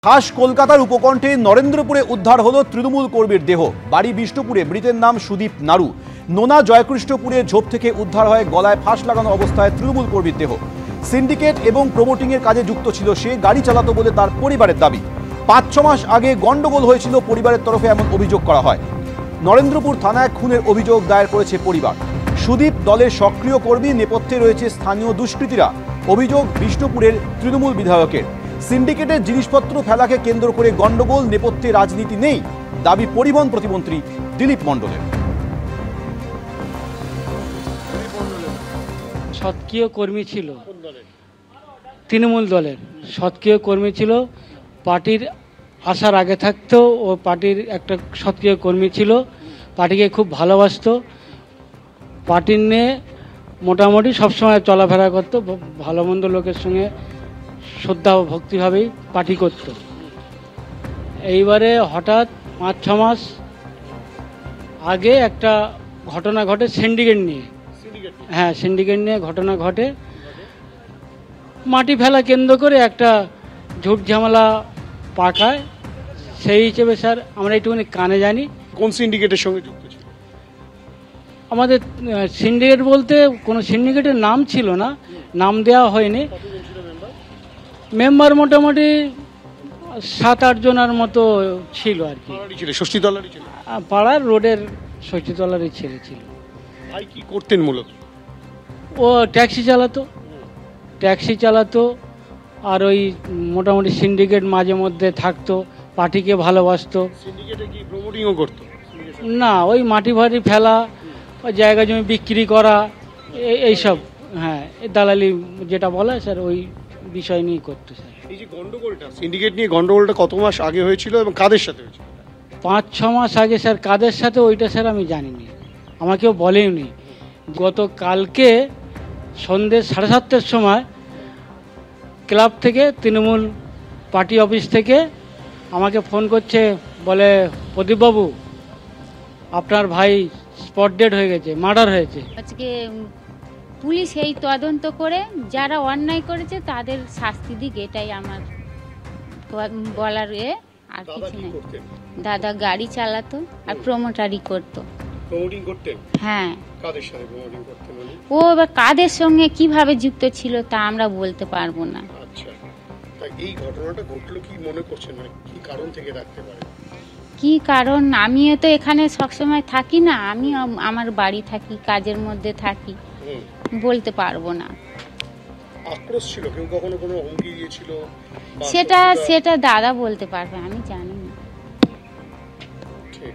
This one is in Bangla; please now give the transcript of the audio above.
খাস কলকাতার উপকণ্ঠে নরেন্দ্রপুরে উদ্ধার হলো তৃণমূল কর্মীর দেহ। বাড়ি বিষ্ণুপুরে, মৃতের নাম সুদীপ নাড়ু। নোনা জয়কৃষ্ণপুরে ঝোপ থেকে উদ্ধার হয় গলায় ফাঁস লাগানো অবস্থায় তৃণমূল কর্মীর দেহ। সিন্ডিকেট এবং প্রমোটিং এর কাজে যুক্ত ছিল সে, গাড়ি চালাতো বলে তার পরিবারের দাবি। ৫-৬ মাস আগে গন্ডগোল হয়েছিল, পরিবারের তরফে এমন অভিযোগ করা হয়। নরেন্দ্রপুর থানায় খুনের অভিযোগ দায়ের করেছে পরিবার। সুদীপ দলের সক্রিয় কর্মী, নেপথ্যে রয়েছে স্থানীয় দুষ্কৃতীরা। অভিযোগ বিষ্ণুপুরের তৃণমূল বিধায়কের। সিন্ডিকেটের জিনিসপত্র ফেলাকে কেন্দ্র করে গন্ডগোল, নেপথ্যে রাজনীতি নেই, দাবি পরিবহন প্রতিমন্ত্রী দিলীপ মণ্ডলের। সক্রিয় কর্মী ছিল, তৃণমূল দলের সক্রিয় কর্মী ছিল। পার্টির আসার আগে থাকতো ও পার্টির একটা সক্রিয় কর্মী ছিল, পার্টিকে খুব ভালোবাসতো, পার্টির নিয়ে মোটামুটি সবসময় চলাফেরা করতো, ভালো মন্দ লোকের সঙ্গে শ্রদ্ধা ও ভক্তিভাবেই পার্টি করত। এইবারে হঠাৎ ৫-৬ মাস আগে একটা ঘটনা ঘটে সিন্ডিকেট নিয়ে। সিন্ডিকেট নিয়ে ঘটনা ঘটে। মাটি ফেলা কেন্দ্র করে একটা ঝুট ঝামেলা পাকায়। সেই হিসেবে স্যার আমরা একটুখানি কানে জানি। কোন সিন্ডিকেটের সঙ্গে যুক্ত ছিল? আমাদের সিন্ডিকেট বলতে কোনো সিন্ডিকেটের নাম ছিল না, নাম দেওয়া হয়নি। মেম্বার মোটামুটি ৭-৮ জনের মতো ছিল আর কি। পাড়ার রোডের ষষ্ঠীতলারই ছেলে ছিল। ভাই কি করতেন মূলত? ও ট্যাক্সি চালাতো আর ওই মোটামুটি সিন্ডিকেট মাঝে মধ্যে থাকতো, পার্টিকে ভালোবাসতো। সিন্ডিকেটে কি প্রমোটিংও করতো? না, ওই মাটি ফাটি ফেলা, ওই জায়গা জমি বিক্রি করা, এইসব। দালালি যেটা বলে স্যার, ওই বিষয় নিয়ে করতো স্যার। এই যে গন্ডগোলটা, সিন্ডিকেট নিয়ে গন্ডগোলটা কত মাস আগে হয়েছিল এবং কাদের সাথে হয়েছিল? ৫-৬ মাস আগে স্যার। কাদের সাথে ওইটা স্যার আমি জানিনি, আমাকেও বলেনি। গতকালকে সন্ধ্যে 7:30টার সময় ক্লাব থেকে, তৃণমূল পার্টি অফিস থেকে আমাকে ফোন করছে, বলে প্রদীপবাবু আপনার ভাই স্পট ডেড হয়ে গেছে, মার্ডার হয়েছে। আজকে পুলিশ এই তদন্ত করে যারা অন্যায় করেছে তাদের শাস্তি দিক, এটাই আমার বলার। আর কিছু নেই। দাদা গাড়ি চালাতো আর প্রমোটারি করতো। প্রমোটিং করতেন? হ্যাঁ। কাদের সাথে প্রমোটিং করতেন? ও এবার কাদের সঙ্গে কিভাবে যুক্ত ছিল তা আমরা বলতে পারবো না। আচ্ছা, তা এই ঘটনাটা ঘটলো কি মনে করছেন, মানে কি কারণ থেকে রাখতে পারে? কি কারণ, আমিও তো এখানে সবসময় থাকি না, আমি আমার বাড়ি থাকি, কাজের মধ্যে থাকি, বলতে পারবো না। আক্রোশ ছিল, কেউ কখনো কোনো হুমকি দিয়েছিল? সেটা দাদা বলতে পারবে, আমি জানি না। ঠিক।